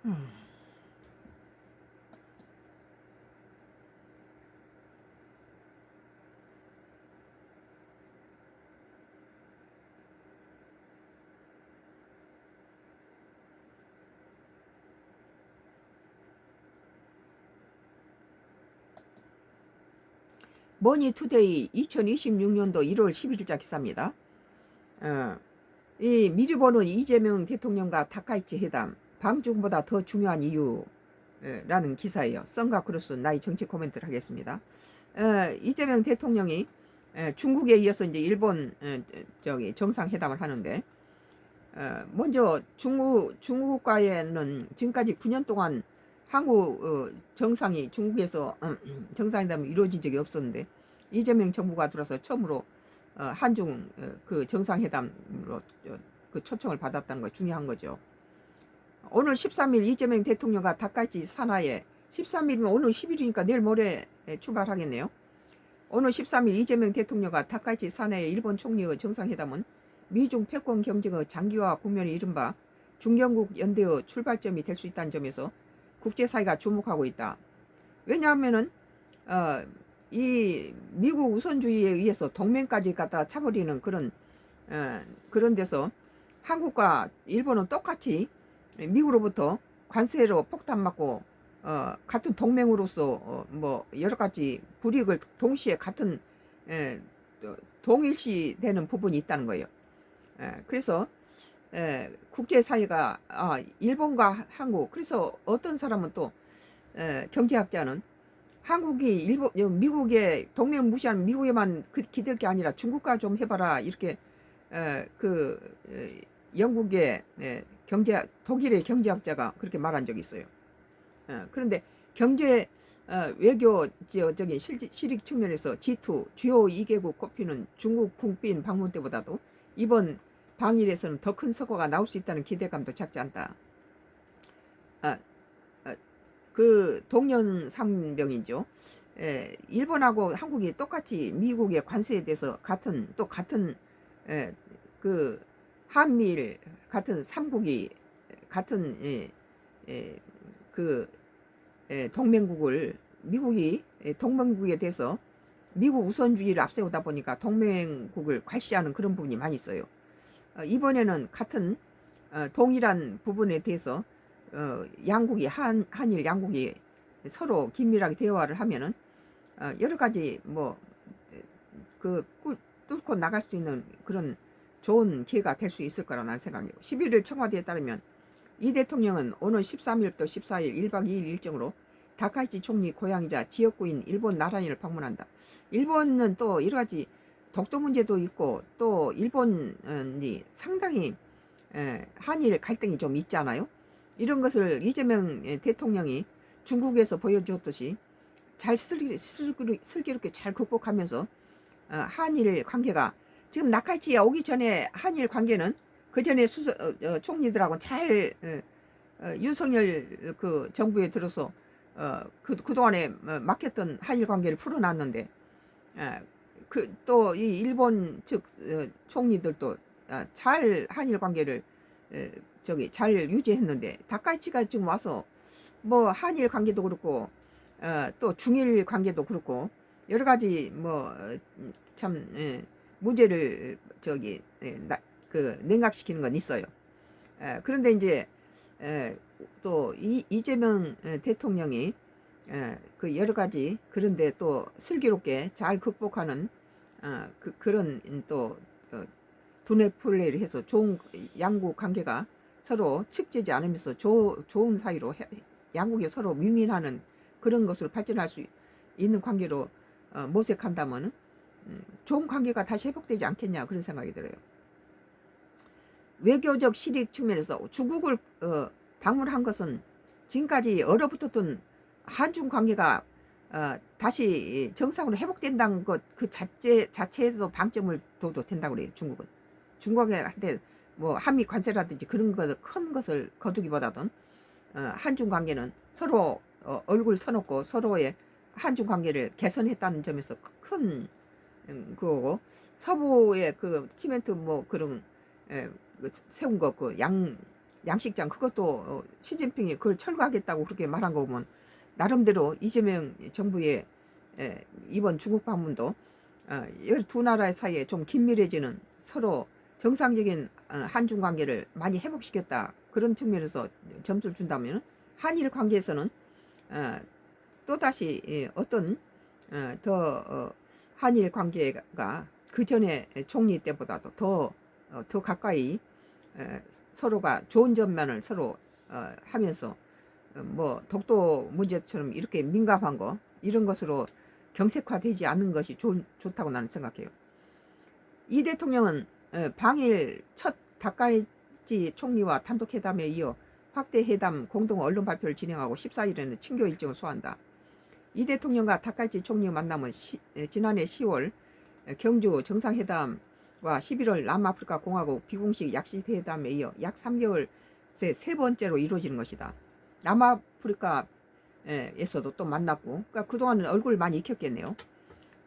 음. 머니투데이 2026년도 1월 10일자 기사입니다. 이 미리 보는 이재명 대통령과 다카이치 회담, 방중보다 더 중요한 이유라는 기사예요. 썬가 크루스 나이 정치 코멘트를 하겠습니다. 이재명 대통령이 중국에 이어서 이제 일본 저기 정상회담을 하는데, 먼저 중국과에는 지금까지 9년 동안 한국 정상이 중국에서 정상회담이 이루어진 적이 없었는데, 이재명 정부가 들어서 처음으로 한중 그 정상회담으로 그 초청을 받았다는 거 중요한 거죠. 오늘 13일 이재명 대통령과 다카이치 산하에, 13일이면 오늘 10일이니까 내일 모레 출발하겠네요. 오늘 13일 이재명 대통령과 다카이치 산하의 일본 총리의 정상회담은 미중 패권 경쟁의 장기화 국면이 이른바 중견국 연대의 출발점이 될 수 있다는 점에서 국제사회가 주목하고 있다. 왜냐하면은 이 미국 우선주의에 의해서 동맹까지 갖다 차버리는 그런 데서 한국과 일본은 똑같이 미국으로부터 관세로 폭탄 맞고 같은 동맹으로서 뭐 여러 가지 불이익을 동시에 같은 동일시되는 부분이 있다는 거예요. 그래서 국제사회가 일본과 한국, 그래서 어떤 사람은 또 경제학자는 한국이 미국의 동맹 무시하는 미국에만 기댈 게 아니라 중국과 좀 해봐라, 이렇게 영국의 독일의 경제학자가 그렇게 말한 적이 있어요. 그런데 경제 외교 실익 측면에서 G2 주요 2개국 꼽히는 중국 국빈 방문 때보다도 이번 방일에서는 더 큰 성과가 나올 수 있다는 기대감도 작지 않다. 그 동년상병이죠. 일본하고 한국이 똑같이 미국의 관세에 대해서 같은 그 한미일 같은 삼국이 같은 그 동맹국을 미국이 동맹국에 대해서 미국 우선주의를 앞세우다 보니까 동맹국을 괄시하는 그런 부분이 많이 있어요. 이번에는 같은 동일한 부분에 대해서 양국이 한일 양국이 서로 긴밀하게 대화를 하면은 여러 가지 그 뚫고 나갈 수 있는 그런 좋은 기회가 될 수 있을 거라고 나는 생각해요. 11일 청와대에 따르면 이 대통령은 오늘 13일부터 14일 1박 2일 일정으로 다카이치 총리 고향이자 지역구인 일본 나라인을 방문한다. 일본은 또 여러 가지 독도 문제도 있고 또 일본이 상당히 한일 갈등이 좀 있잖아요. 이런 것을 이재명 대통령이 중국에서 보여줬듯이 잘 슬기롭게 잘 극복하면서 한일 관계가 지금 나카이치가 오기 전에 한일 관계는 그 전에 총리들하고 잘 윤석열 그 정부에 들어서 그동안에 막혔던 한일 관계를 풀어놨는데 또 이 일본 측 총리들도 잘 한일 관계를 잘 유지했는데 다카이치가 지금 와서 뭐 한일 관계도 그렇고 또 중일 관계도 그렇고 여러 가지 참 문제를 냉각시키는 건 있어요. 그런데 이제 또 이재명 대통령이 그 여러 가지 그런데 또 슬기롭게 잘 극복하는 그런 또 두뇌 플레이를 해서 좋은 양국 관계가 서로 측지지 않으면서 좋은 사이로 양국이 서로 윈윈하는 그런 것으로 발전할 수 있는 관계로 모색한다면 좋은 관계가 다시 회복되지 않겠냐, 그런 생각이 들어요. 외교적 실익 측면에서 중국을 방문한 것은 지금까지 얼어붙었던 한중 관계가 다시 정상으로 회복된다는 것 그 자체에도 방점을 둬도 된다고 그래요. 중국한테 뭐 한미 관세라든지 그런 큰 것을 거두기보다는 한중 관계는 서로 얼굴 터놓고 서로의 한중 관계를 개선했다는 점에서 큰 그거고, 서부의 그 치멘트 그런 세운 거 양식장 그것도 시진핑이 그걸 철거하겠다고 그렇게 말한 거 보면 나름대로 이재명 정부의 이번 중국 방문도 두 나라 사이에 좀 긴밀해지는 서로 정상적인 한중 관계를 많이 회복시켰다. 그런 측면에서 점수를 준다면 한일 관계에서는 또다시 어떤 더 한일 관계가 그 전에 총리 때보다도 더 가까이 서로가 좋은 점만을 서로 하면서 뭐 독도 문제처럼 이렇게 민감한 거 이런 것으로 경색화되지 않는 것이 좋다고 나는 생각해요. 이 대통령은 방일 첫 다카이치 총리와 단독 회담에 이어 확대 회담 공동 언론 발표를 진행하고 14일에는 친교 일정을 소화한다. 이 대통령과 다카이치 총리의 만남은 지난해 10월 경주 정상회담과 11월 남아프리카 공화국 비공식 약식회담에 이어 약 3개월 새 세 번째로 이루어지는 것이다. 남아프리카에서도 또 만났고, 그러니까 그동안은 얼굴을 많이 익혔겠네요.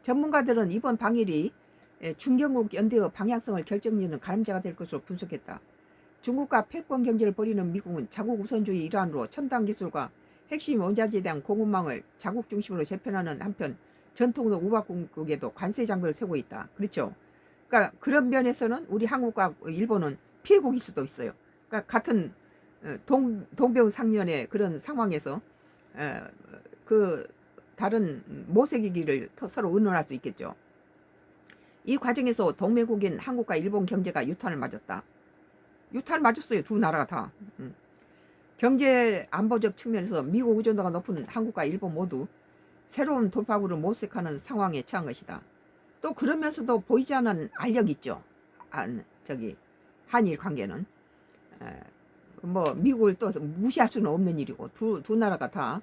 전문가들은 이번 방일이 중경국 연대의 방향성을 결정짓는 가름자가 될 것으로 분석했다. 중국과 패권 경제를 벌이는 미국은 자국 우선주의 일환으로 첨단 기술과 핵심 원자재에 대한 공급망을 자국 중심으로 재편하는 한편 전통으로 우방국에도 관세 장벽을 세우고 있다. 그렇죠? 그러니까 그런 면에서는 우리 한국과 일본은 피해국일 수도 있어요. 그러니까 같은 동병상련의 그런 상황에서 그 다른 모색이기를 서로 의논할 수 있겠죠. 이 과정에서 동맹국인 한국과 일본 경제가 유탄을 맞았다. 유탄을 맞았어요. 두 나라가 다. 경제 안보적 측면에서 미국 의존도가 높은 한국과 일본 모두 새로운 돌파구를 모색하는 상황에 처한 것이다. 또 그러면서도 보이지 않는 알력이 있죠. 한일 관계는 뭐 미국을 또 무시할 수는 없는 일이고 두 나라가 다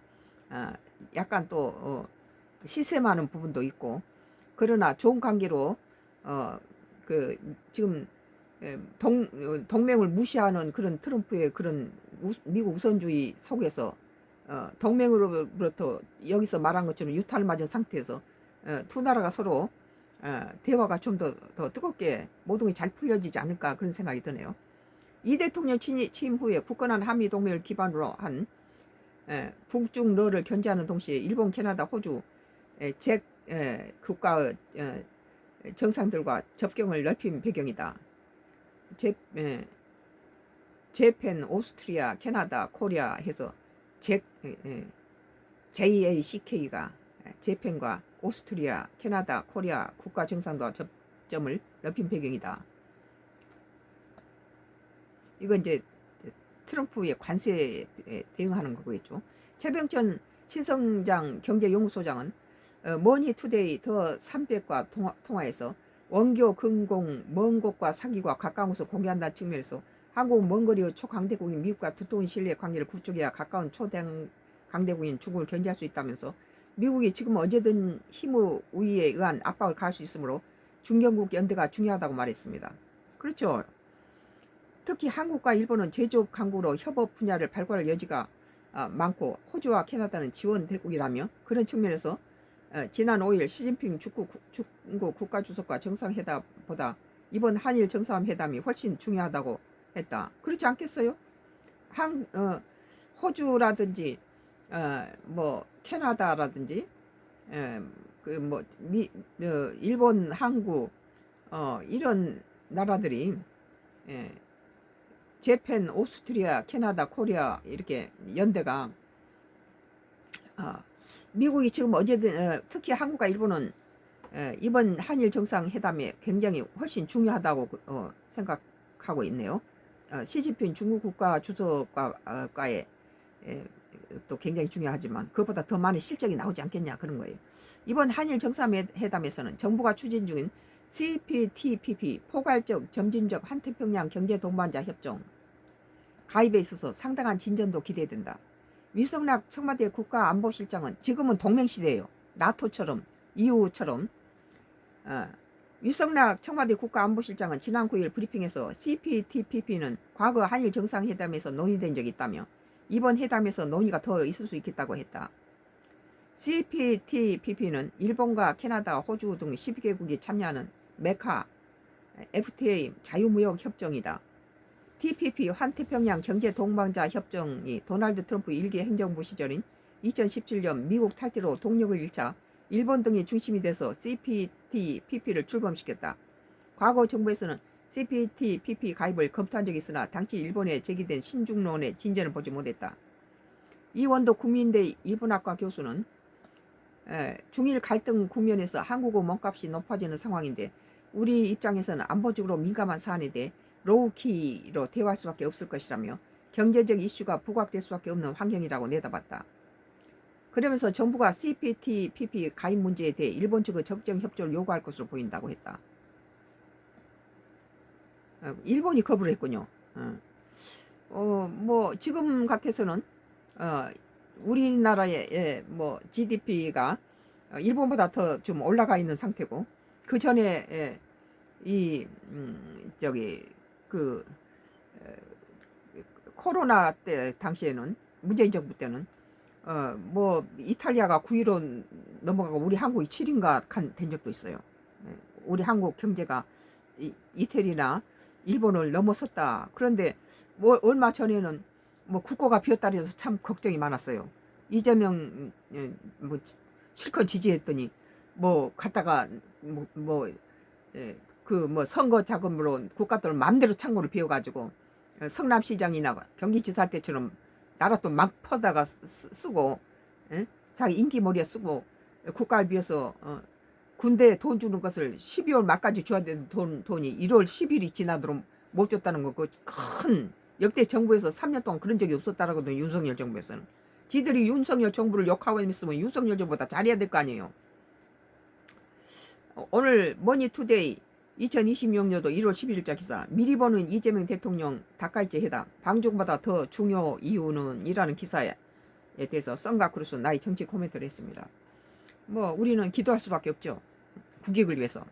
약간 또 시샘하는 부분도 있고, 그러나 좋은 관계로 지금 동맹을 무시하는 그런 트럼프의 그런 미국 우선주의 속에서 동맹으로부터 여기서 말한 것처럼 유탄을 맞은 상태에서 두 나라가 서로 대화가 좀 더 뜨겁게 모든 게 잘 풀려지지 않을까 그런 생각이 드네요. 이 대통령 취임 후에 굳건한 한미 동맹을 기반으로 한 북중러를 견제하는 동시에 일본, 캐나다, 호주 잭 국가의 정상들과 접경을 넓힌 배경이다. 재팬, 오스트리아, 캐나다, 코리아 해서 JACK가 재팬과 오스트리아, 캐나다, 코리아 국가 정상과 접점을 넓힌 배경이다. 이건 이제 트럼프의 관세에 대응하는 거겠죠. 최병천 신성장 경제연구소장은 머니투데이 더 300과 통화에서 원교, 근공, 먼 곳과 사기와 가까운 곳을 공개한다는 측면에서 한국 먼 거리의 초강대국인 미국과 두터운 신뢰 관계를 구축해야 가까운 초강대국인 중국을 견제할 수 있다면서 미국이 지금 언제든 힘의 우위에 의한 압박을 가할 수 있으므로 중경국 연대가 중요하다고 말했습니다. 그렇죠. 특히 한국과 일본은 제조업 강국으로 협업 분야를 발굴할 여지가 많고 호주와 캐나다는 지원 대국이라며 그런 측면에서 지난 5일 시진핑 중국 국가주석과 정상회담보다 이번 한일 정상회담이 훨씬 중요하다고 했다. 그렇지 않겠어요? 호주라든지 뭐 캐나다라든지 일본, 한국 이런 나라들이 재팬, 오스트리아, 캐나다, 코리아 이렇게 연대가 미국이 지금 어제든 특히 한국과 일본은 이번 한일 정상회담에 굉장히 훨씬 중요하다고 생각하고 있네요. 시진핑 중국 국가 주석과의 또 굉장히 중요하지만 그것보다 더 많은 실적이 나오지 않겠냐 그런 거예요. 이번 한일 정상회담에서는 정부가 추진 중인 CPTPP 포괄적 점진적 한태평양 경제동반자 협정 가입에 있어서 상당한 진전도 기대된다. 위성락 청와대 국가안보실장은 지금은 동맹시대예요. 나토처럼 EU처럼 위성락 청와대 국가안보실장은 지난 9일 브리핑에서 CPTPP는 과거 한일 정상회담에서 논의된 적이 있다며 이번 회담에서 논의가 더 있을 수 있겠다고 했다. CPTPP는 일본과 캐나다, 호주 등 12개국이 참여하는 메카 FTA 자유무역 협정이다. TPP 환태평양 경제동반자 협정이 도널드 트럼프 1기 행정부 시절인 2017년 미국 탈퇴로 동력을 잃자 일본 등이 중심이 돼서 CPTPP를 출범시켰다. 과거 정부에서는 CPTPP 가입을 검토한 적이 있으나 당시 일본에 제기된 신중론의 진전을 보지 못했다. 이원도 국민대 일본학과 교수는 중일 갈등 국면에서 한국어 몸값이 높아지는 상황인데 우리 입장에서는 안보적으로 민감한 사안에 대해 로우키로 대화할 수밖에 없을 것이라며 경제적 이슈가 부각될 수밖에 없는 환경이라고 내다봤다. 그러면서 정부가 CPTPP 가입 문제에 대해 일본 측의 적정 협조를 요구할 것으로 보인다고 했다. 일본이 거부를 했군요. 뭐 지금 같아서는 우리나라의 뭐 GDP가 일본보다 더 좀 올라가 있는 상태고 그 전에 이 저기 그 코로나 때 당시에는 문재인 정부 때는 뭐 이탈리아가 9위로 넘어가고 우리 한국이 7위인가 된 적도 있어요. 우리 한국 경제가 이태리나 일본을 넘어섰다. 그런데 뭐 얼마 전에는 뭐 국고가 비었다 해서 참 걱정이 많았어요. 이재명 뭐 실컷 지지했더니 뭐 갔다가 뭐 선거 자금으로 국가들 마음대로 창고를 비워가지고 성남시장이나 경기지사 때처럼 나라 돈 막 퍼다가 쓰고 자기 인기몰이에 쓰고 국가를 비워서 군대에 돈 주는 것을 12월 말까지 줘야 되는 돈이 1월 10일이 지나도록 못 줬다는 거, 그 큰 역대 정부에서 3년 동안 그런 적이 없었다라거든요. 윤석열 정부에서는. 지들이 윤석열 정부를 욕하고 있으면 윤석열 정부보다 잘해야 될 거 아니에요. 오늘 머니투데이 2026년도 1월 11일자 기사, 미리 보는 이재명 대통령 다카이치 회담, 방중보다 더 중요 이유는 이라는 기사에 대해서 썬가크루스 나의 정치 코멘트를 했습니다. 뭐 우리는 기도할 수밖에 없죠. 국익을 위해서.